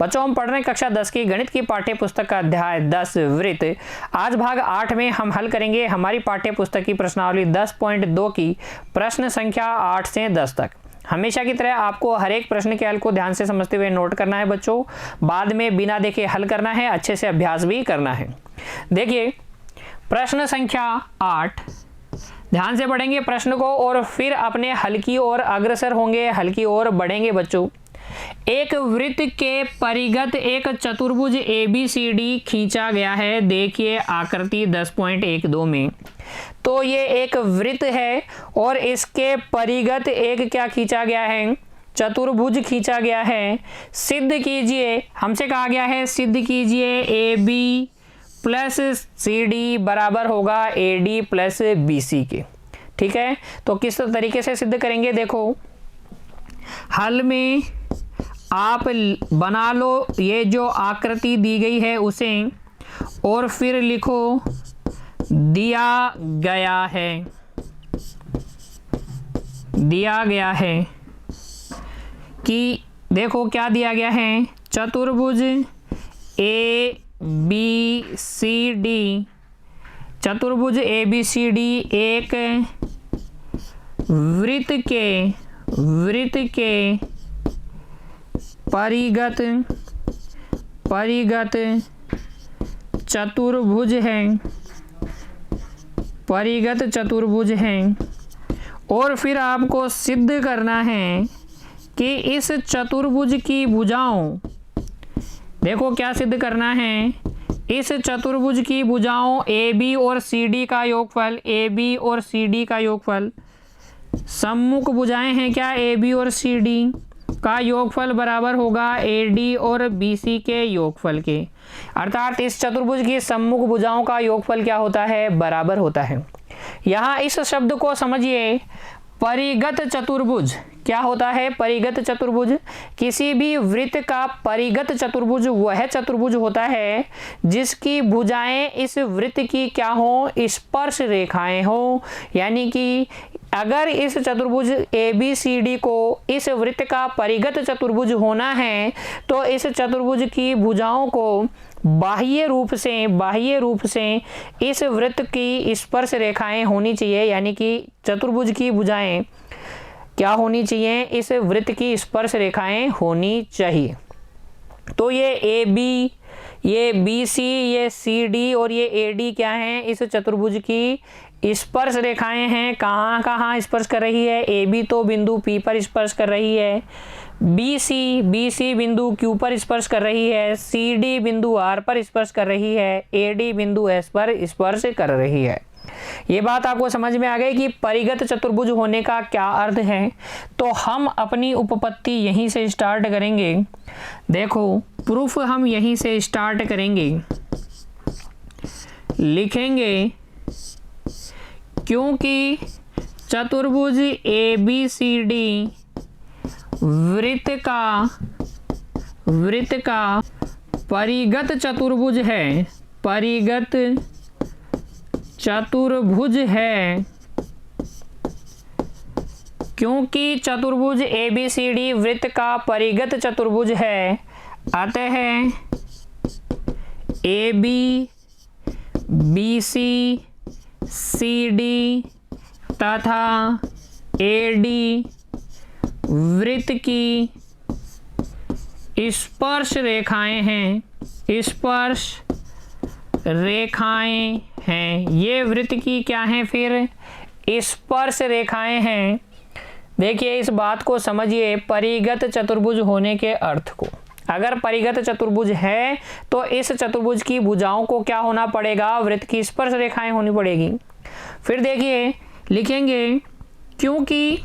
बच्चों हम पढ़ रहे हैं कक्षा 10 की गणित की पाठ्य पुस्तक का अध्याय 10 वृत्त। आज भाग 8 में हम हल करेंगे हमारी पाठ्य पुस्तक की प्रश्नावली 10.2 की प्रश्न संख्या 8 से 10 तक। हमेशा की तरह आपको हर एक प्रश्न के हल को ध्यान से समझते हुए नोट करना है बच्चों, बाद में बिना देखे हल करना है, अच्छे से अभ्यास भी करना है। देखिए प्रश्न संख्या 8, ध्यान से पढ़ेंगे प्रश्न को और फिर अपने हल की ओर अग्रसर होंगे, हल की ओर बढ़ेंगे बच्चों। एक वृत्त के परिगत एक चतुर्भुज ABCD खींचा गया है। देखिए आकृति 10.12 में, तो ये एक वृत्त है और इसके परिगत एक क्या खींचा गया है, चतुर्भुज खींचा गया है। सिद्ध कीजिए, हमसे कहा गया है सिद्ध कीजिए AB प्लस CD बराबर होगा AD प्लस BC के। ठीक है, तो किस तरीके से सिद्ध करेंगे, देखो हल में आप बना लो ये जो आकृति दी गई है उसे, और फिर लिखो दिया गया है कि देखो क्या दिया गया है, चतुर्भुज ABCD, चतुर्भुज ABCD एक वृत्त के परिगत चतुर्भुज है, और फिर आपको सिद्ध करना है कि इस चतुर्भुज की भुजाओं, देखो क्या सिद्ध करना है, इस चतुर्भुज की भुजाओं AB और CD का योगफल, सम्मुख भुजाएं हैं क्या AB और CD का योगफल बराबर होगा AD और BC के योगफल के। अर्थात इस चतुर्भुज की सम्मुख भुजाओं का योगफल क्या होता है, बराबर होता है। यहाँ इस शब्द को समझिए, परिगत चतुर्भुज क्या होता है, परिगत चतुर्भुज, किसी भी वृत्त का परिगत चतुर्भुज वह चतुर्भुज होता है जिसकी भुजाएं इस वृत्त की क्या हो, स्पर्श रेखाएं हो। यानी कि अगर इस चतुर्भुज ABCD को इस वृत्त का परिगत चतुर्भुज होना है तो इस चतुर्भुज की भुजाओं को बाह्य रूप से इस वृत्त की स्पर्श रेखाएं होनी चाहिए। यानी कि चतुर्भुज की भुजाएं क्या होनी चाहिए, इस वृत्त की स्पर्श रेखाएं होनी चाहिए। तो ये AB, ये BC, ये CD और ये AD क्या हैं, इस चतुर्भुज की स्पर्श रेखाएं हैं। कहाँ स्पर्श कर रही है, AB तो बिंदु P पर स्पर्श कर रही है, BC बिंदु Q पर स्पर्श कर रही है, CD बिंदु R पर स्पर्श कर रही है, AD बिंदु S पर स्पर्श कर रही है। ये बात आपको समझ में आ गई कि परिगत चतुर्भुज होने का क्या अर्थ है। तो हम अपनी उपपत्ति यहीं से स्टार्ट करेंगे। देखो प्रूफ हम यहीं से स्टार्ट करेंगे, लिखेंगे क्योंकि चतुर्भुज ABCD वृत्त का परिगत चतुर्भुज है, क्योंकि चतुर्भुज ABCD वृत्त का परिगत चतुर्भुज है, अतः AB BC CD तथा AD वृत्त की स्पर्श रेखाएं हैं। ये वृत्त की क्या हैं, फिर स्पर्श रेखाएं हैं। देखिए इस बात को समझिए, परिगत चतुर्भुज होने के अर्थ को। अगर परिगत चतुर्भुज है तो इस चतुर्भुज की भुजाओं को क्या होना पड़ेगा, वृत्त की स्पर्श रेखाएं होनी पड़ेगी। फिर देखिए लिखेंगे क्योंकि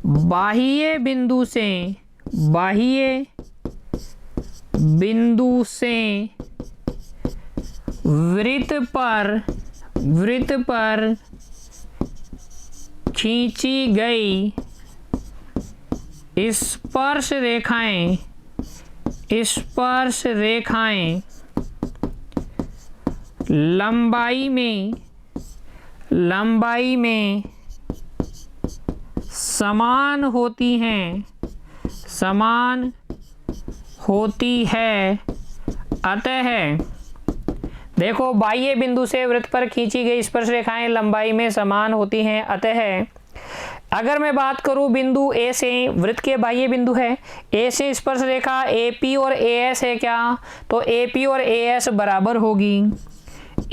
बाह्य बिंदु से वृत्त पर खींची गई स्पर्श रेखाएं लंबाई में समान होती है। अतः देखो बाह्य बिंदु से वृत्त पर खींची गई स्पर्श रेखाएं लंबाई में समान होती हैं। अतः अगर मैं बात करूं बिंदु ए से, वृत्त के बाह्य बिंदु है, ए से स्पर्श रेखा AP और AS है क्या, तो AP और AS बराबर होगी,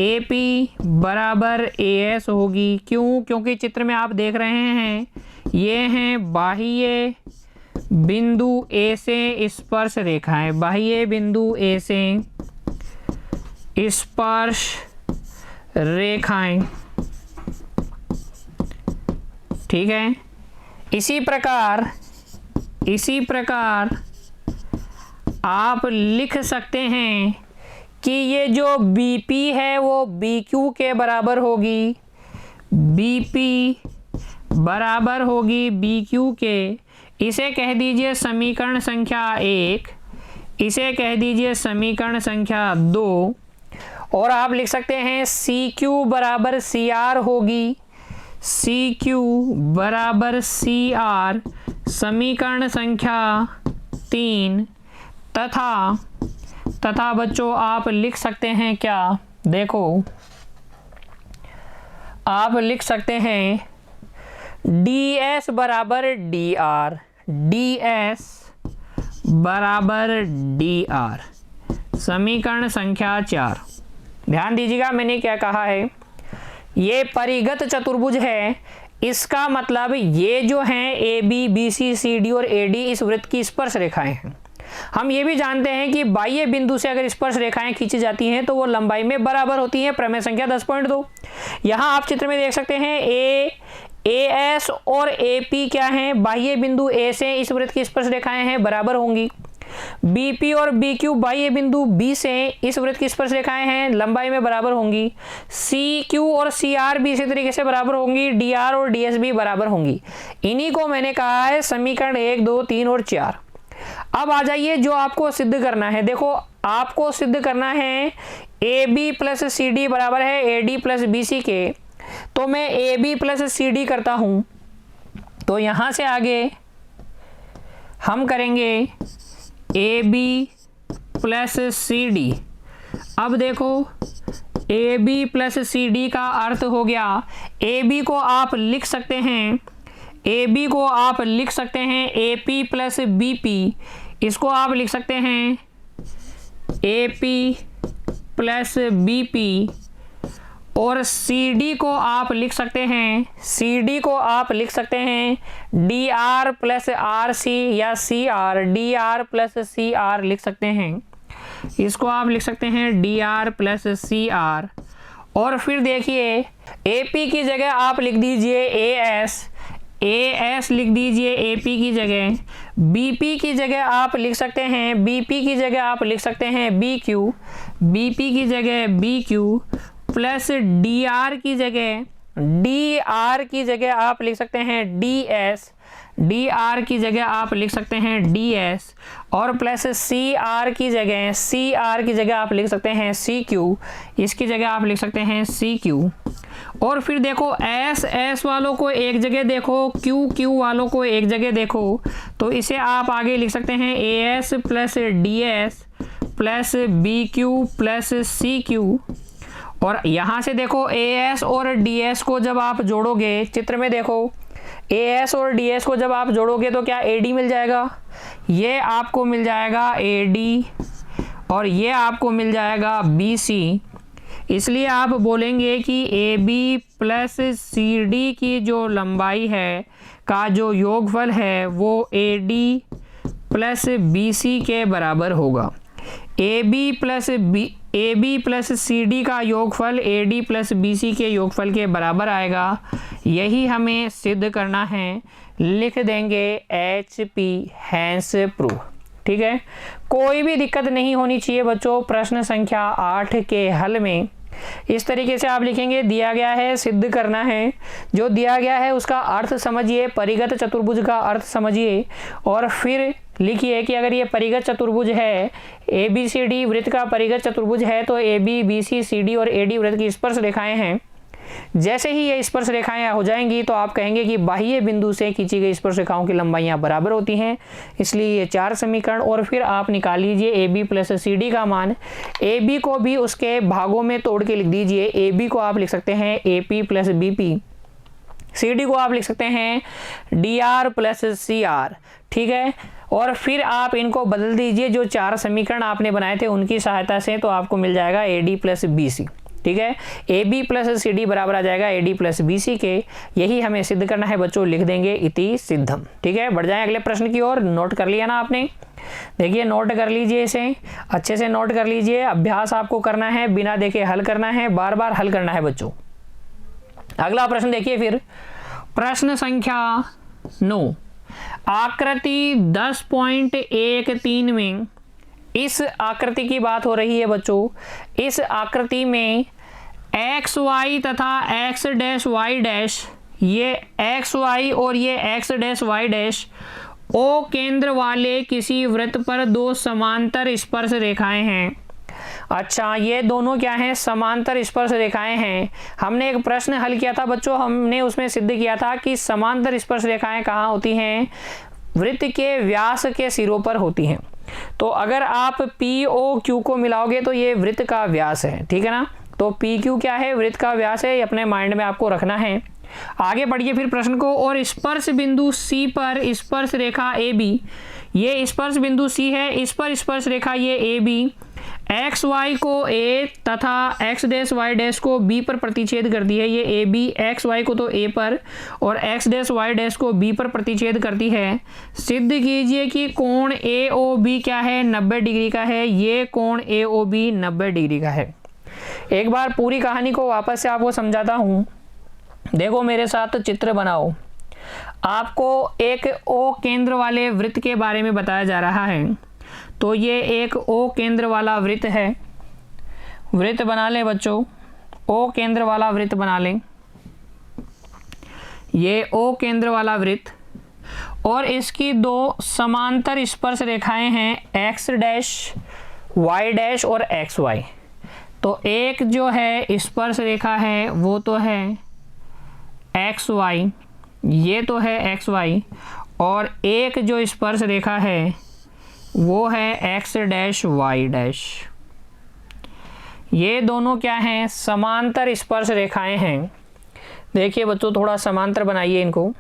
AP बराबर AS होगी। क्यों? क्योंकि चित्र में आप देख रहे हैं ये हैं बाह्य बिंदु ए से स्पर्श रेखाएं, बाह्य बिंदु ए से स्पर्श रेखाएं, ठीक है। इसी प्रकार आप लिख सकते हैं कि ये जो BP है वो BQ के बराबर होगी, BP बराबर होगी BQ के। इसे कह दीजिए समीकरण संख्या 1, इसे कह दीजिए समीकरण संख्या 2, और आप लिख सकते हैं CQ बराबर CR होगी, CQ बराबर CR समीकरण संख्या 3, तथा बच्चों आप लिख सकते हैं क्या, देखो आप लिख सकते हैं DS बराबर DR, DS बराबर DR समीकरण संख्या 4। ध्यान दीजिएगा मैंने क्या कहा है, ये परिगत चतुर्भुज है, इसका मतलब ये जो हैं AB, BC, CD और AD इस वृत्त की स्पर्श रेखाएं हैं। हम ये भी जानते हैं कि बाह्य बिंदु से अगर स्पर्श रेखाएं खींची जाती हैं तो वो लंबाई में बराबर होती हैं। प्रमेय संख्या 10.2। यहाँ आप चित्र में देख सकते हैं AS और AP क्या हैं, बाह्य बिंदु A से इस वृत्त की स्पर्श रेखाएं हैं, बराबर होंगी। BP और BQ बाह्य बिंदु B से इस वृत्त की स्पर्श रेखाएं हैं, लंबाई में बराबर होंगी। CQ और CR भी इसी तरीके से बराबर होंगी, DR और DS भी बराबर होंगी। इन्हीं को मैंने कहा है समीकरण 1, 2, 3 और 4। अब आ जाइए जो आपको सिद्ध करना है। देखो आपको सिद्ध करना है AB प्लस CD बराबर है AD प्लस BC के, तो मैं AB प्लस CD करता हूं, तो यहां से आगे हम करेंगे AB प्लस CD। अब देखो AB प्लस CD का अर्थ हो गया, AB को आप लिख सकते हैं, AB को आप लिख सकते हैं AP प्लस BP, इसको आप लिख सकते हैं AP प्लस BP, और CD को आप लिख सकते हैं, CD को आप लिख सकते हैं DR प्लस RC या CR, DR प्लस CR लिख सकते हैं, इसको आप लिख सकते हैं DR प्लस CR। और फिर देखिए AP की जगह आप लिख दीजिए AS लिख दीजिए AP की जगह, BP की जगह आप लिख सकते हैं, BP की जगह आप लिख सकते हैं BP की जगह BQ, प्लस DR की जगह आप लिख सकते हैं DR की जगह आप लिख सकते हैं DS, और प्लस CR की जगह आप लिख सकते हैं CQ, इसकी जगह आप लिख सकते हैं CQ। और फिर देखो S वालों को एक जगह देखो, Q वालों को एक जगह देखो, तो इसे आप आगे लिख सकते हैं AS plus DS plus BQ plus CQ। और यहाँ से देखो AS और DS को जब आप जोड़ोगे, चित्र में देखो AS और DS को जब आप जोड़ोगे तो क्या AD मिल जाएगा, ये आपको मिल जाएगा AD, और ये आपको मिल जाएगा BC। इसलिए आप बोलेंगे कि AB प्लस CD की जो लंबाई है का जो योगफल है वो AD प्लस BC के बराबर होगा। AB प्लस CD का योगफल AD प्लस BC के योगफल के बराबर आएगा। यही हमें सिद्ध करना है, लिख देंगे HP हैंस प्रूव। ठीक है, कोई भी दिक्कत नहीं होनी चाहिए बच्चों। प्रश्न संख्या 8 के हल में इस तरीके से आप लिखेंगे, दिया गया है सिद्ध करना है, जो दिया गया है उसका अर्थ समझिए, परिगत चतुर्भुज का अर्थ समझिए, और फिर लिखिए कि अगर ये परिगत चतुर्भुज है, ABCD वृत्त का परिगत चतुर्भुज है, तो AB BC CD और AD वृत्त की स्पर्श रेखाएं हैं। जैसे ही ये स्पर्श रेखाएं हो जाएंगी तो आप कहेंगे कि बाह्य बिंदु से खींची गई स्पर्श रेखाओं की लंबाइयां बराबर होती हैं, इसलिए ये 4 समीकरण। और फिर आप निकाल लीजिए A B plus C D का मान। ए बी को भी उसके भागों में तोड़ के लिख दीजिए। ए बी को आप लिख सकते हैं A P plus B P, C D को आप लिख सकते हैं D R plus C R, ठीक है। और फिर आप इनको बदल दीजिए जो 4 समीकरण आपने बनाए थे उनकी सहायता से, तो आपको मिल जाएगा A D plus B C, ठीक है। A B plus C D बराबर आ जाएगा A D plus B C के। यही हमें सिद्ध करना है बच्चों, लिख देंगे इति सिद्धम, ठीक है। बढ़ जाए अगले प्रश्न की ओर। नोट कर लिया ना आपने? देखिए नोट कर लीजिए, इसे अच्छे से नोट कर लीजिए। अभ्यास आपको करना है, बिना देखे हल करना है, बार बार हल करना है बच्चों। अगला प्रश्न देखिए फिर, प्रश्न संख्या 9। आकृति 10.13 में, इस आकृति की बात हो रही है बच्चों। इस आकृति में एक्स वाई तथा एक्स डैश वाई डैश, ये एक्स वाई और ये X dash Y dash O केंद्र वाले किसी वृत्त पर 2 समांतर स्पर्श रेखाएं हैं। अच्छा, ये दोनों क्या हैं? समांतर स्पर्श रेखाएं हैं। हमने एक प्रश्न हल किया था बच्चों, हमने उसमें सिद्ध किया था कि समांतर स्पर्श रेखाएं कहाँ होती हैं? वृत्त के व्यास के सिरों पर होती हैं। तो अगर आप पी ओ क्यू को मिलाओगे तो ये वृत्त का व्यास है, ठीक है ना। तो पी क्यू क्या है? वृत्त का व्यास है, ये अपने माइंड में आपको रखना है। आगे बढ़िए फिर प्रश्न को। और स्पर्श बिंदु सी पर स्पर्श रेखा ए बी, ये स्पर्श बिंदु सी है, इस पर स्पर्श रेखा ये ए बी एक्स वाई को ए तथा एक्स डैश वाई डैश को बी पर प्रतिच्छेद करती है। ये ए बी एक्स वाई को तो ए पर और एक्स डैश वाई डैश को बी पर प्रतिच्छेद करती है। सिद्ध कीजिए कि कोण ए ओ बी क्या है? 90 डिग्री का है। ये कोण ए ओ बी 90 डिग्री का है। एक बार पूरी कहानी को वापस से आपको समझाता हूँ। देखो मेरे साथ चित्र बनाओ। आपको एक ओ केंद्र वाले वृत्त के बारे में बताया जा रहा है। तो ये एक ओ केंद्र वाला वृत्त है। वृत्त बना लें बच्चों, ओ केंद्र वाला वृत्त बना लें। ये ओ केंद्र वाला वृत्त, और इसकी 2 समांतर स्पर्श रेखाएं हैं एक्स डैश वाई डैश और एक्स वाई। तो एक जो है स्पर्श रेखा है वो तो है एक्स वाई, ये तो है एक्स वाई, और एक जो स्पर्श रेखा है वो है एक्स डैश वाई डैश। ये दोनों क्या हैं? समांतर स्पर्श रेखाएं हैं। देखिए बच्चों, थोड़ा समांतर बनाइए इनको।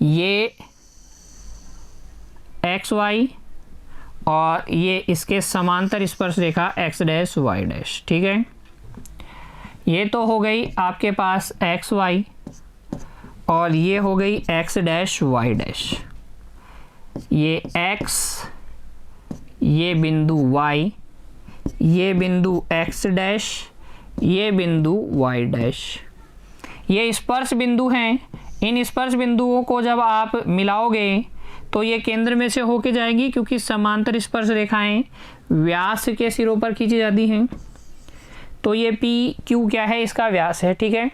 ये एक्स वाई और ये इसके समांतर स्पर्श रेखा एक्स डैश वाई डैश, ठीक है। ये तो हो गई आपके पास एक्स वाई और ये हो गई एक्स डैश वाई डैश। ये x, ये बिंदु y, ये बिंदु x डैश, ये बिंदु y डैश। ये स्पर्श बिंदु हैं। इन स्पर्श बिंदुओं को जब आप मिलाओगे तो ये केंद्र में से होके जाएगी, क्योंकि समांतर स्पर्श रेखाएं व्यास के सिरों पर खींची जाती हैं। तो ये पी क्यू क्या है? इसका व्यास है, ठीक है।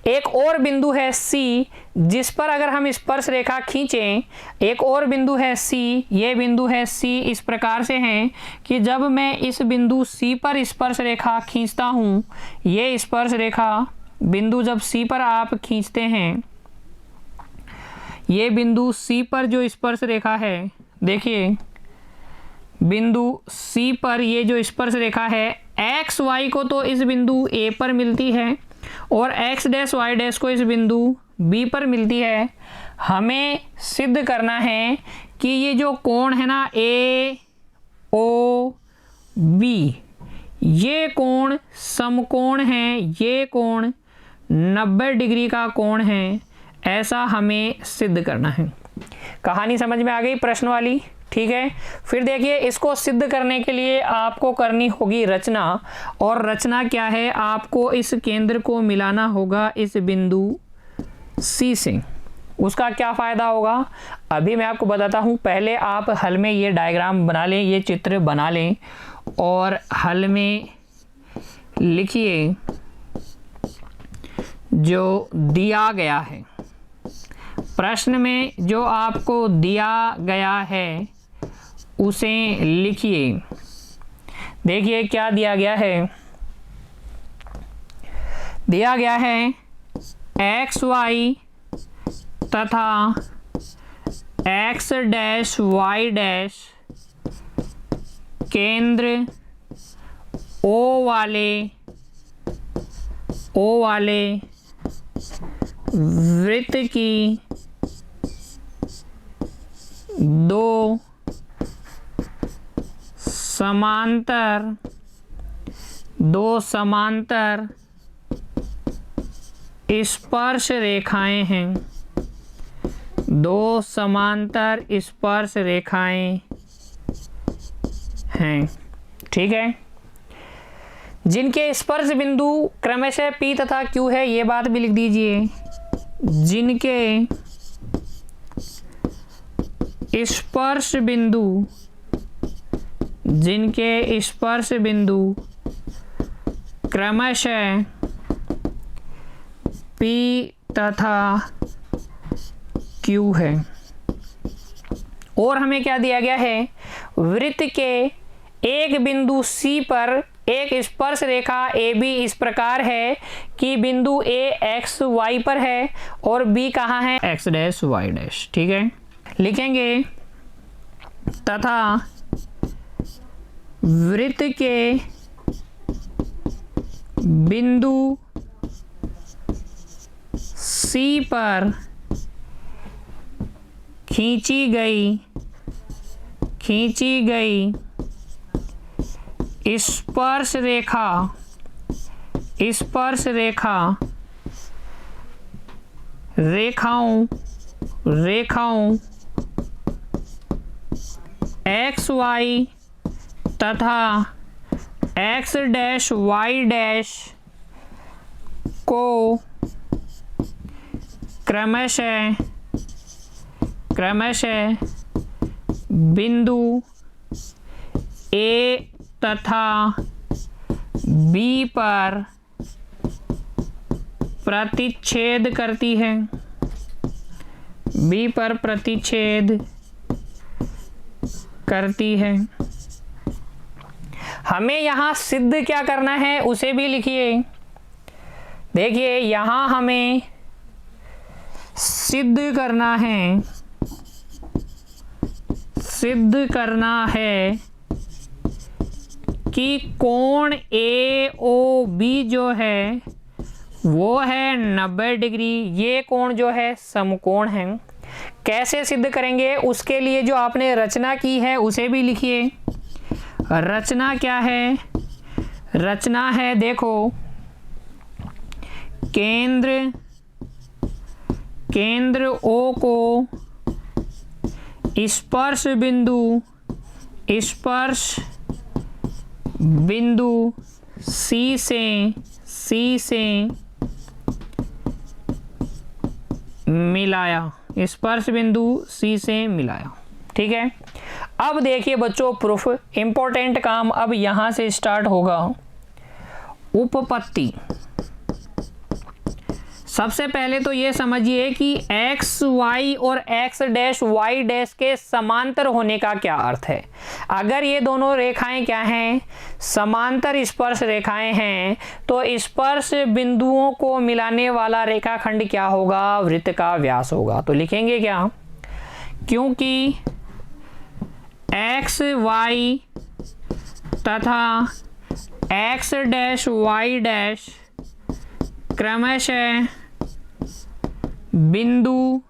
एक और बिंदु है C, जिस पर अगर हम स्पर्श रेखा खींचें, एक और बिंदु है C, ये बिंदु है C इस प्रकार से है कि जब मैं इस बिंदु C पर स्पर्श रेखा खींचता हूँ, ये स्पर्श रेखा बिंदु जब C पर आप खींचते हैं, ये बिंदु C पर जो स्पर्श रेखा है, देखिए बिंदु C पर ये जो स्पर्श रेखा है एक्स वाई को तो इस बिंदु A पर मिलती है और एक्स डैश वाई डैश को इस बिंदु B पर मिलती है। हमें सिद्ध करना है कि ये जो कोण है ना ए ओ बी, ये कोण समकोण है, ये कोण 90 डिग्री का कोण है, ऐसा हमें सिद्ध करना है। कहानी समझ में आ गई प्रश्न वाली? ठीक है। फिर देखिए, इसको सिद्ध करने के लिए आपको करनी होगी रचना। और रचना क्या है? आपको इस केंद्र को मिलाना होगा इस बिंदु C से। उसका क्या फ़ायदा होगा अभी मैं आपको बताता हूँ। पहले आप हल में ये डायग्राम बना लें, ये चित्र बना लें और हल में लिखिए जो दिया गया है। प्रश्न में जो आपको दिया गया है उसे लिखिए। देखिए क्या दिया गया है। दिया गया है एक्स वाई तथा एक्स डैश वाई डैश केंद्र ओ वाले वृत्त की दो समांतर स्पर्श रेखाएं हैं। दो समांतर स्पर्श रेखाएं हैं, ठीक है, जिनके स्पर्श बिंदु क्रमशः P तथा Q है। ये बात भी लिख दीजिए, जिनके स्पर्श बिंदु क्रमशः P तथा Q है। और हमें क्या दिया गया है, वृत्त के एक बिंदु C पर एक स्पर्श रेखा AB इस प्रकार है कि बिंदु A x y पर है और B कहाँ है, x डैश y डैश, ठीक है। लिखेंगे तथा वृत्त के बिंदु C पर खींची गई स्पर्श रेखाओं एक्स वाई तथा एक्स डैश वाई डैश को क्रमशः बिंदु A तथा B पर प्रतिच्छेद करती है। B पर प्रतिच्छेद करती है। हमें यहाँ सिद्ध क्या करना है उसे भी लिखिए। देखिए यहाँ हमें सिद्ध करना है कि कोण AOB जो है वो है 90 डिग्री। ये कोण जो है समकोण है। कैसे सिद्ध करेंगे उसके लिए जो आपने रचना की है उसे भी लिखिए। रचना क्या है, रचना है देखो, केंद्र O को स्पर्श बिंदु C से मिलाया, स्पर्श बिंदु C से मिलाया, ठीक है। अब देखिए बच्चों प्रूफ, इंपॉर्टेंट काम अब यहां से स्टार्ट होगा। उपपत्ति। सबसे पहले तो ये समझिए कि एक्स वाई और एक्स डैश वाई डैश के समांतर होने का क्या अर्थ है। अगर ये दोनों रेखाएं क्या हैं, समांतर स्पर्श रेखाएं हैं, तो स्पर्श बिंदुओं को मिलाने वाला रेखाखंड क्या होगा, वृत्त का व्यास होगा। तो लिखेंगे क्या, क्योंकि एक्स वाई तथा एक्स डैश वाई डैश क्रमशः बिंदु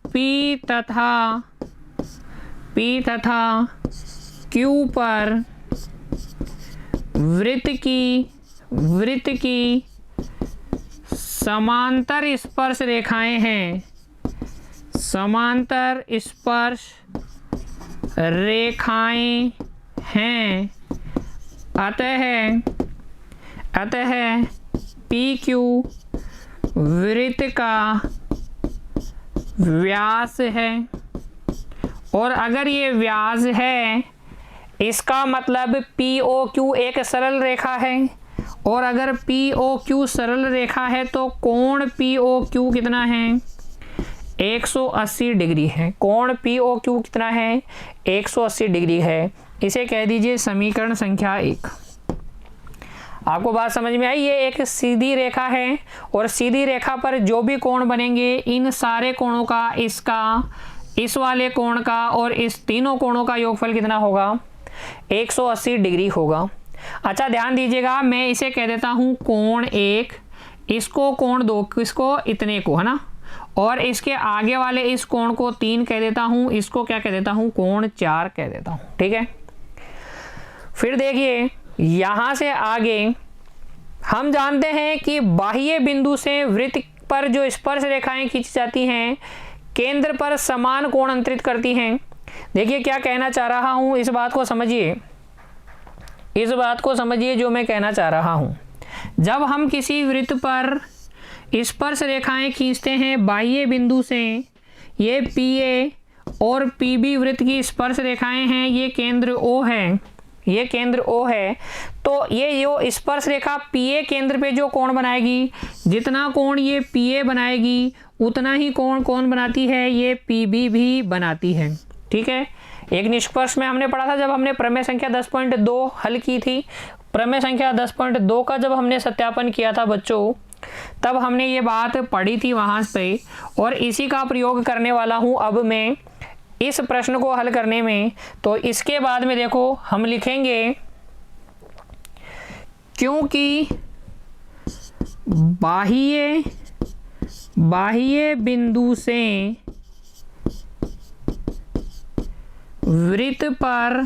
P तथा Q पर वृत्त की समांतर स्पर्श रेखाएं हैं। समांतर स्पर्श रेखाएं हैं। अतः PQ वृत्त का व्यास है। और अगर ये व्यास है इसका मतलब POQ एक सरल रेखा है। और अगर POQ सरल रेखा है तो कोण POQ कितना है, 180 डिग्री है। कोण POQ कितना है, 180 डिग्री है। इसे कह दीजिए समीकरण संख्या 1। आपको बात समझ में आई? ये एक सीधी रेखा है और सीधी रेखा पर जो भी कोण बनेंगे इन सारे कोणों का, इसका, इस वाले कोण का और इस तीनों कोणों का योगफल कितना होगा? 180 डिग्री होगा। अच्छा ध्यान दीजिएगा, मैं इसे कह देता हूँ कोण 1, इसको कोण 2, किसको? इतने को, है ना। और इसके आगे वाले इस कोण को 3 कह देता हूँ, इसको क्या कह देता हूँ? कोण 4 कह देता हूँ। ठीक है, फिर देखिए यहां से आगे हम जानते हैं कि बाह्य बिंदु से वृत्त पर जो स्पर्श रेखाएं खींची जाती हैं केंद्र पर समान कोण अंतरित करती हैं। देखिए क्या कहना चाह रहा हूं, इस बात को समझिए, इस बात को समझिए जो मैं कहना चाह रहा हूं। जब हम किसी वृत्त पर स्पर्श रेखाएं खींचते हैं बाह्य बिंदु से, ये PA और PB वृत्त की स्पर्श रेखाएं हैं, ये केंद्र O है, ये केंद्र O है। तो ये जो स्पर्श रेखा PA केंद्र पे जो कोण बनाएगी, जितना कोण ये PA बनाएगी उतना ही कोण कौन बनाती है? ये PB भी बनाती है। ठीक है, एक निष्कर्ष में हमने पढ़ा था जब हमने प्रमेय संख्या 10.2 हल की थी। प्रमेय संख्या 10.2 का जब हमने सत्यापन किया था बच्चों, तब हमने ये बात पढ़ी थी वहां पे, और इसी का प्रयोग करने वाला हूं अब मैं इस प्रश्न को हल करने में। तो इसके बाद में देखो हम लिखेंगे क्योंकि बाह्य बिंदु से वृत्त पर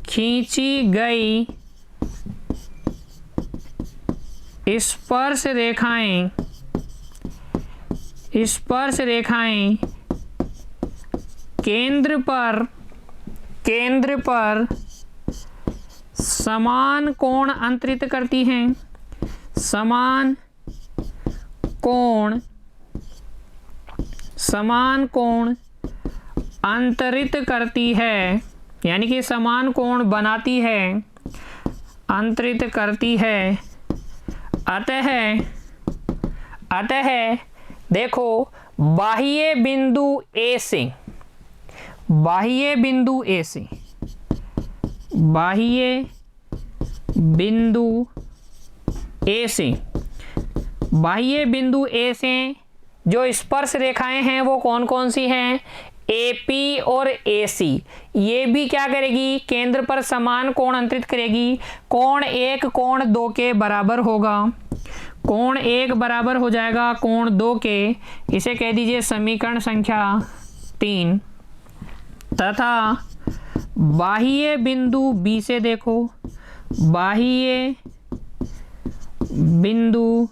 खींची गई स्पर्श रेखाएं केंद्र पर समान कोण अंतरित करती हैं, समान कोण अंतरित करती है, यानी कि समान कोण बनाती है, अंतरित करती है। अतः देखो बाह्य बिंदु A से बाह्य बिंदु A से जो स्पर्श रेखाएं हैं वो कौन कौन सी हैं? AP और AC। ये भी क्या करेगी? केंद्र पर समान कोण अंतरित करेगी। कोण 1 कोण 2 के बराबर होगा, कोण 1 बराबर हो जाएगा कोण 2 के। इसे कह दीजिए समीकरण संख्या 3। तथा बाह्य बिंदु B से देखो, बाह्य बिंदु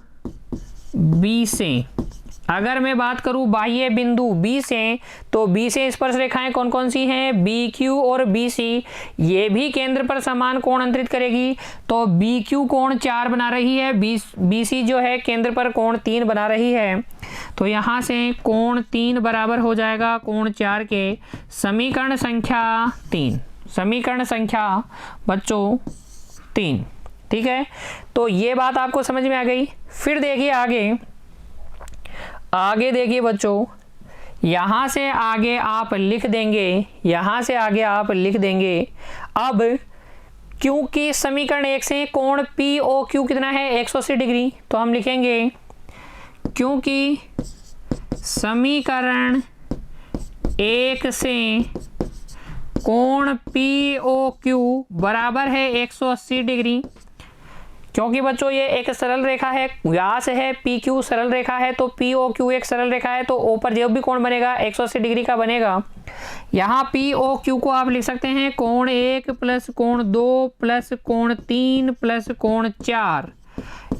B से अगर मैं बात करूं बाह्य बिंदु B से, तो B से स्पर्श रेखाएं कौन कौन सी हैं? BQ और BC। ये भी केंद्र पर समान कोण अंतरित करेगी, तो BQ कोण 4 बना रही है, BC जो है केंद्र पर कोण 3 बना रही है। तो यहाँ से कोण 3 बराबर हो जाएगा कोण 4 के। समीकरण संख्या 3, समीकरण संख्या बच्चों 3। ठीक है, तो ये बात आपको समझ में आ गई। फिर देखिए आगे देखिए बच्चों, यहाँ से आगे आप लिख देंगे, यहाँ से आगे आप लिख देंगे। अब क्योंकि समीकरण 1 से कोण POQ कितना है? 180 डिग्री। तो हम लिखेंगे क्योंकि समीकरण 1 से कोण POQ बराबर है 180 डिग्री। क्योंकि बच्चों ये एक सरल रेखा है, व्यास है PQ सरल रेखा है, तो POQ एक सरल रेखा है, तो O पर जो भी कोण बनेगा 180 डिग्री का बनेगा। यहाँ POQ को आप लिख सकते हैं कोण 1 प्लस कोण 2 प्लस कोण 3 प्लस कोण 4।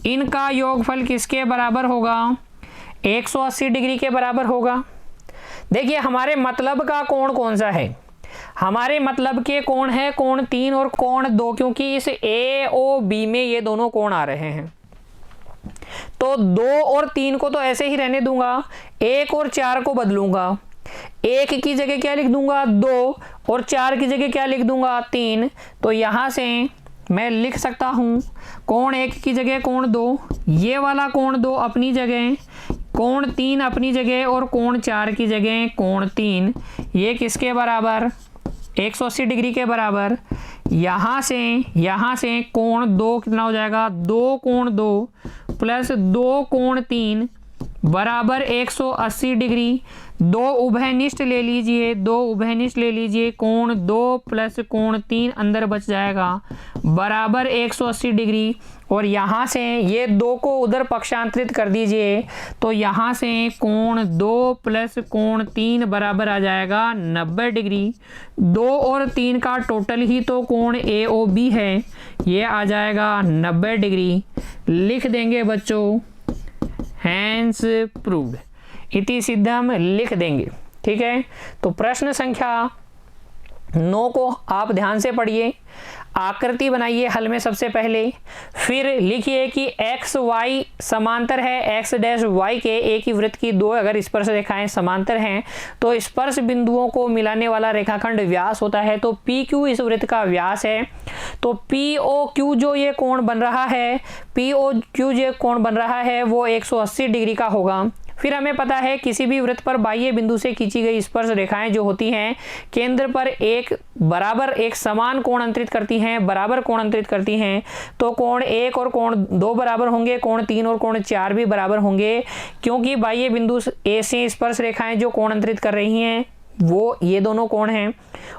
इनका योगफल किसके बराबर होगा? 180 डिग्री के बराबर होगा। देखिए हमारे मतलब का कोण कौन सा है? हमारे मतलब के कोण है कोण 3 और कोण 2, क्योंकि इस AOB में ये दोनों कोण आ रहे हैं। तो 2 और 3 को तो ऐसे ही रहने दूंगा, 1 और 4 को बदलूंगा। 1 की जगह क्या लिख दूंगा? 2, और 4 की जगह क्या लिख दूंगा? 3। तो यहां से मैं लिख सकता हूं कोण 1 की जगह कोण 2, ये वाला कोण 2 अपनी जगह, कोण 3 अपनी जगह, और कोण 4 की जगह कोण 3। ये किसके बराबर? 180 डिग्री के बराबर। यहाँ से कोण 2 कितना हो जाएगा, 2 कोण 2 प्लस 2 कोण 3 बराबर 180 डिग्री। दो उभयनिष्ठ ले लीजिए, कोण 2 प्लस कोण 3 अंदर बच जाएगा बराबर 180 डिग्री। और यहाँ से ये 2 को उधर पक्षांतरित कर दीजिए, तो यहाँ से कोण 2 प्लस कोण 3 बराबर आ जाएगा 90 डिग्री। 2 और 3 का टोटल ही तो कोण AOB है, ये आ जाएगा 90 डिग्री। लिख देंगे बच्चों हैंस प्रूव्ड, इति सिद्धम लिख देंगे। ठीक है, तो प्रश्न संख्या 9 को आप ध्यान से पढ़िए, आकृति बनाइए हल में सबसे पहले, फिर लिखिए कि एक्स वाई समांतर है, एक्स डैश वाई के एक ही वृत्त की 2 अगर स्पर्श रेखाएं समांतर हैं तो स्पर्श बिंदुओं को मिलाने वाला रेखाखंड व्यास होता है। तो पी क्यू इस वृत्त का व्यास है, तो पी ओ क्यू जो ये कोण बन रहा है, पी ओ क्यू जो कोण बन रहा है वो 180 डिग्री का होगा। फिर हमें पता है किसी भी वृत्त पर बाह्य बिंदु से खींची गई स्पर्श रेखाएं जो होती हैं केंद्र पर एक समान कोण अंतरित करती हैं, बराबर कोण अंतरित करती हैं। तो कोण 1 और कोण 2 बराबर होंगे, कोण 3 और कोण 4 भी बराबर होंगे, क्योंकि बाह्य बिंदु ए से स्पर्श रेखाएं जो कोण अंतरित कर रही हैं वो ये दोनों कोण हैं,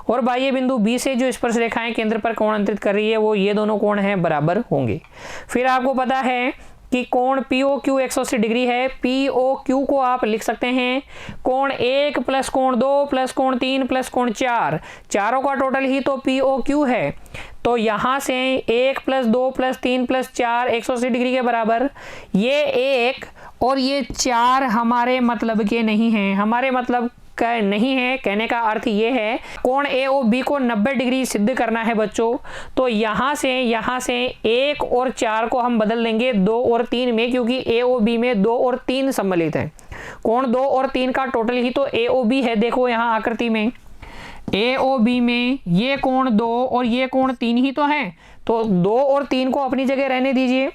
और बाह्य बिंदु बी से जो स्पर्श रेखाएं केंद्र पर कोण अंतरित कर रही है वो ये दोनों कोण हैं, बराबर होंगे। फिर आपको पता है कि कोण POQ 180 डिग्री है। POQ को आप लिख सकते हैं कोण 1 प्लस कोण 2 प्लस कोण 3 प्लस कोण 4, चारों का टोटल ही तो POQ है। तो यहाँ से 1 प्लस 2 प्लस 3 प्लस 4 180 डिग्री के बराबर। ये 1 और ये 4 हमारे मतलब के नहीं हैं, हमारे मतलब का नहीं है। कहने का अर्थ ये है कोण AOB को 90 डिग्री सिद्ध करना है बच्चों, तो यहाँ से 1 और 4 को हम बदल देंगे 2 और 3 में, क्योंकि AOB में 2 और 3 सम्मिलित है। कोण 2 और 3 का टोटल ही तो AOB है। देखो यहाँ आकृति में AOB में ये कोण 2 और ये कोण 3 ही तो है, तो 2 और 3 को अपनी जगह रहने दीजिए,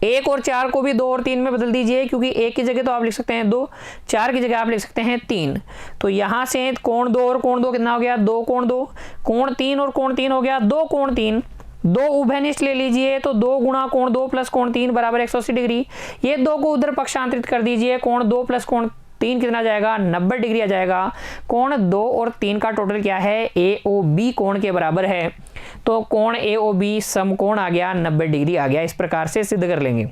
1 और 4 को भी 2 और 3 में बदल दीजिए, क्योंकि 1 की जगह तो आप लिख सकते हैं 2, 4 की जगह आप लिख सकते हैं 3। तो यहाँ से कोण 2 और कोण 2 कितना हो गया, 2 कोण 2, कोण 3 और कोण 3 हो गया 2 कोण 3। 2 उभयनिष्ठ ले लीजिए, तो 2 गुणा कोण 2 प्लस कोण 3 बराबर 180 डिग्री। ये 2 को उधर पक्षांतरित कर दीजिए, कोण 2 प्लस कोण 3 कितना जाएगा, 90 डिग्री आ जाएगा। कोण 2 और 3 का टोटल क्या है, AOB कोण के बराबर है, तो कोण AOB समकोण आ गया, 90 डिग्री आ गया। इस प्रकार से सिद्ध कर लेंगे।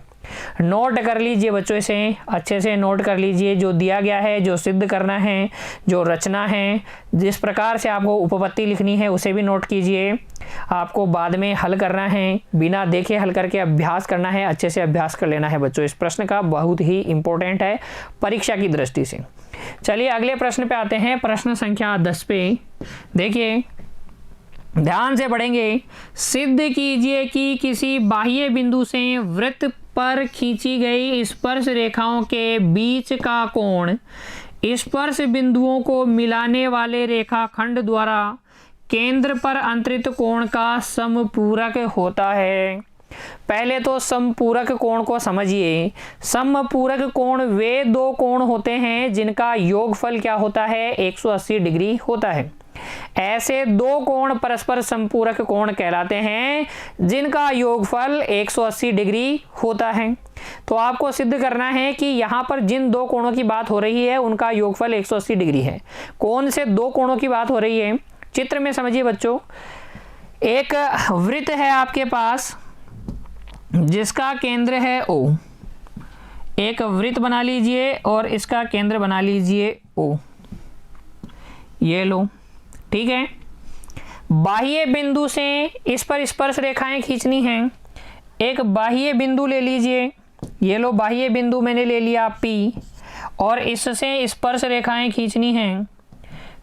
नोट कर लीजिए बच्चों, इसे अच्छे से नोट कर लीजिए, जो दिया गया है, जो सिद्ध करना है, जो रचना है, जिस प्रकार से आपको उपपत्ति लिखनी है उसे भी नोट कीजिए। आपको बाद में हल करना है, बिना देखे हल करके अभ्यास करना है, अच्छे से अभ्यास कर लेना है बच्चों। इस प्रश्न का बहुत ही इंपॉर्टेंट है परीक्षा की दृष्टि से। चलिए अगले प्रश्न पे आते हैं, प्रश्न संख्या 10 पे। देखिए ध्यान से पढ़ेंगे। सिद्ध कीजिए कि किसी बाह्य बिंदु से वृत्त पर खींची गई स्पर्श रेखाओं के बीच का कोण स्पर्श बिंदुओं को मिलाने वाले रेखाखंड द्वारा केंद्र पर अंतरित कोण का समपूरक होता है। पहले तो समपूरक कोण को समझिए। समपूरक कोण वे 2 कोण होते हैं जिनका योगफल क्या होता है, 180 डिग्री होता है। ऐसे 2 कोण परस्पर संपूरक कोण कहलाते हैं जिनका योगफल 180 डिग्री होता है। तो आपको सिद्ध करना है कि यहाँ पर जिन 2 कोणों की बात हो रही है उनका योगफल 180 डिग्री है। कौन से 2 कोणों की बात हो रही है, चित्र में समझिए बच्चों। एक वृत्त है आपके पास जिसका केंद्र है O, एक वृत्त बना लीजिए और इसका केंद्र बना लीजिए O, ये लो, ठीक है। बाह्य बिंदु से इस पर स्पर्श रेखाएं खींचनी हैं। एक बाह्य बिंदु ले लीजिए, ये लो बाह्य बिंदु मैंने ले लिया P, और इससे स्पर्श रेखाएं खींचनी हैं।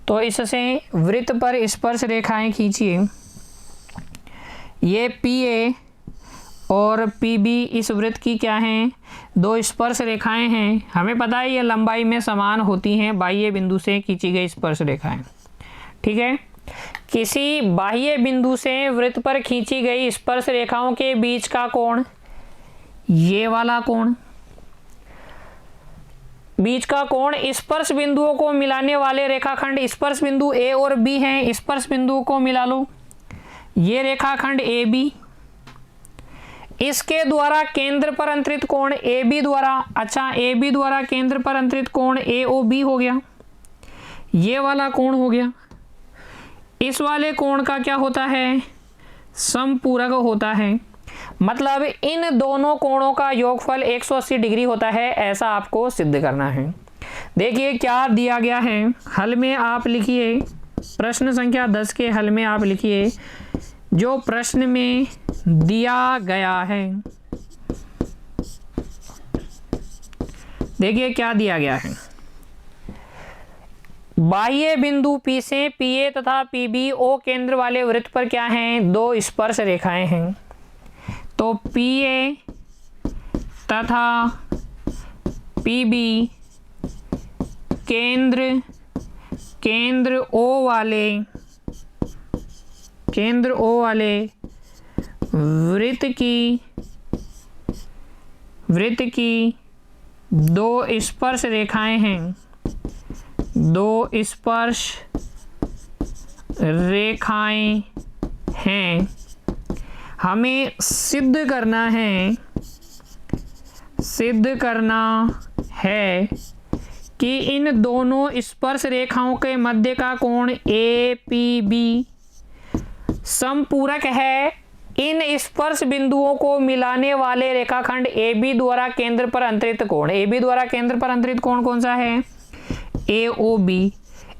तो इससे वृत्त पर स्पर्श रेखाएं खींचिए। ये PA और PB इस वृत्त की क्या हैं, 2 स्पर्श रेखाएं हैं। हमें पता है ये लंबाई में समान होती हैं बाह्य बिंदु से खींची गई स्पर्श रेखाएं, ठीक है। किसी बाह्य बिंदु से वृत्त पर खींची गई स्पर्श रेखाओं के बीच का कोण, ये वाला कोण, बीच का कोण, स्पर्श बिंदुओं को मिलाने वाले रेखाखंड, स्पर्श बिंदु ए और बी हैं, स्पर्श बिंदुओं को मिला लो। ये रेखाखंड ए बी, इसके द्वारा केंद्र पर अंतरित कोण ए बी द्वारा, अच्छा ए बी द्वारा केंद्र पर अंतरित कोण ए ओ बी हो गया, ये वाला कोण हो गया। इस वाले कोण का क्या होता है, समपूरक होता है। मतलब इन दोनों कोणों का योगफल 180 डिग्री होता है, ऐसा आपको सिद्ध करना है। देखिए क्या दिया गया है, हल में आप लिखिए, प्रश्न संख्या 10 के हल में आप लिखिए जो प्रश्न में दिया गया है। देखिए क्या दिया गया है, बाह्य बिंदु P से PA तथा PB O केंद्र वाले वृत्त पर क्या हैं, दो स्पर्श रेखाएं हैं। तो PA तथा PB केंद्र O वाले वृत्त की दो स्पर्श रेखाएं हैं, दो स्पर्श रेखाएं हैं। हमें सिद्ध करना है कि इन दोनों स्पर्श रेखाओं के मध्य का कोण APB समपूरक है इन स्पर्श बिंदुओं को मिलाने वाले रेखाखंड AB द्वारा केंद्र पर अंतरित कोण। AB द्वारा केंद्र पर अंतरित कोण कौन सा है, AOB।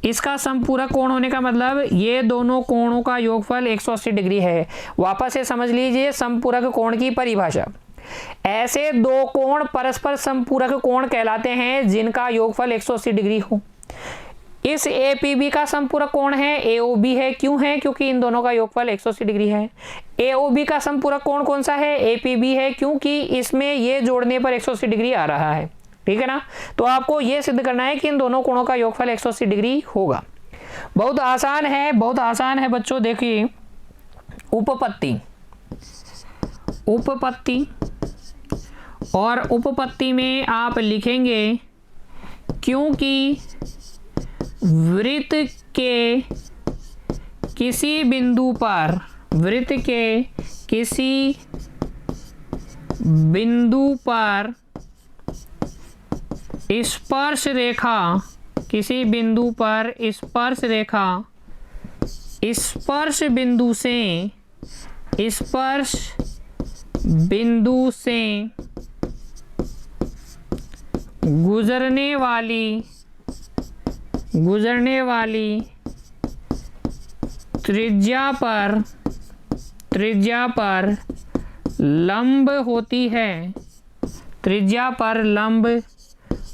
इसका समपूरक कोण होने का मतलब ये दोनों कोणों का योगफल 180 डिग्री है। वापस से समझ लीजिए समपूरक कोण की परिभाषा। ऐसे दो कोण परस्पर समपूरक कोण कहलाते हैं जिनका योगफल 180 डिग्री हो। इस APB का समपूरक कोण है AOB है। क्यों है, क्योंकि इन दोनों का योगफल 180 डिग्री है। AOB का समपूरक कोण कौन सा है, APB है, क्योंकि इसमें ये जोड़ने पर 180 डिग्री आ रहा है। ठीक है ना। तो आपको यह सिद्ध करना है कि इन दोनों कोणों का योगफल 180 डिग्री होगा। बहुत आसान है, बहुत आसान है बच्चों। देखिए उपपत्ति और उपपत्ति में आप लिखेंगे क्योंकि वृत्त के किसी बिंदु पर स्पर्श रेखा स्पर्श बिंदु से गुजरने वाली त्रिज्या पर लंब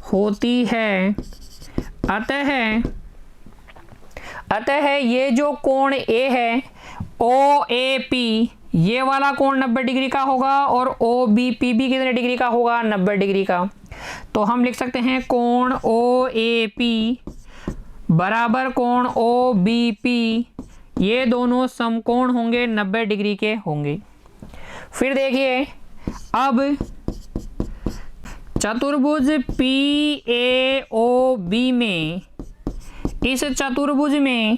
होती है। अतः ये जो कोण A है OAP, ये वाला कोण 90 डिग्री का होगा और OBPB कितने डिग्री का होगा, 90 डिग्री का। तो हम लिख सकते हैं कोण OAP बराबर कोण OBP, ये दोनों समकोण होंगे, 90 डिग्री के होंगे। फिर देखिए अब चतुर्भुज PAOB में, इस चतुर्भुज में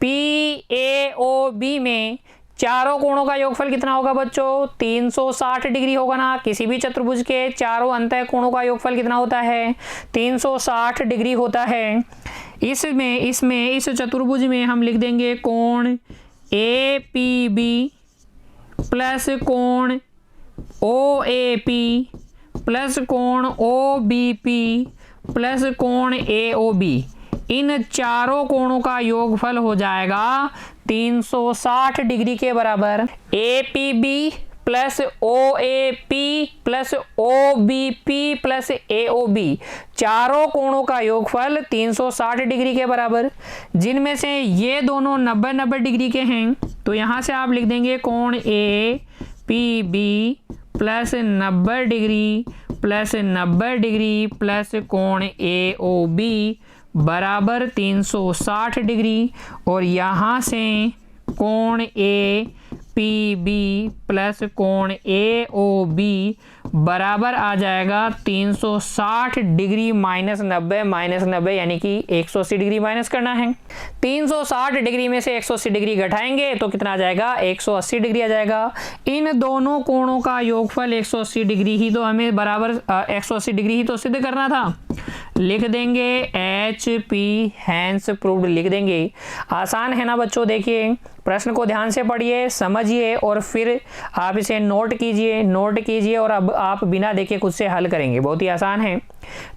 PAOB में चारों कोणों का योगफल कितना होगा बच्चों, 360 डिग्री होगा ना। किसी भी चतुर्भुज के चारों अंतः कोणों का योगफल कितना होता है, 360 डिग्री होता है। इस चतुर्भुज में हम लिख देंगे कोण APB प्लस कोण OAP प्लस कोण OBP प्लस कोण AOB। इन चारों कोणों का योगफल हो जाएगा 360 डिग्री के बराबर। APB plus OAP plus OBP plus AOB, चारों कोणों का योगफल 360 डिग्री के बराबर, जिनमें से ये दोनों 90-90 डिग्री के हैं। तो यहाँ से आप लिख देंगे कोण APB plus 90 degree plus 90 degree plus कोण AOB बराबर 360 डिग्री। और यहाँ से कोण APB पी प्लस कोण ए ओ बी बराबर आ जाएगा 360 डिग्री माइनस 90 यानी कि 180 डिग्री माइनस करना है। 360 डिग्री में से 180 डिग्री घटाएंगे तो कितना आ जाएगा, 180 डिग्री आ जाएगा। इन दोनों कोणों का योगफल 180 डिग्री ही तो हमें बराबर 180 डिग्री ही तो सिद्ध करना था। लिख देंगे एच पी हैंस प्रूव्ड लिख देंगे। आसान है ना बच्चों, देखिए प्रश्न को ध्यान से पढ़िए, समझिए और फिर आप इसे नोट कीजिए और अब आप बिना देखे खुद से हल करेंगे। बहुत ही आसान है।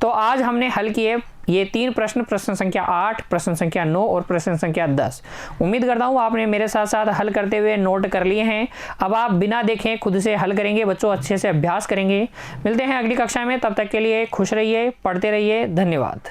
तो आज हमने हल किए ये 3 प्रश्न, प्रश्न संख्या 8, प्रश्न संख्या 9 और प्रश्न संख्या 10। उम्मीद करता हूँ आपने मेरे साथ साथ हल करते हुए नोट कर लिए हैं। अब आप बिना देखे खुद से हल करेंगे बच्चों, अच्छे से अभ्यास करेंगे। मिलते हैं अगली कक्षा में, तब तक के लिए खुश रहिए, पढ़ते रहिए। धन्यवाद।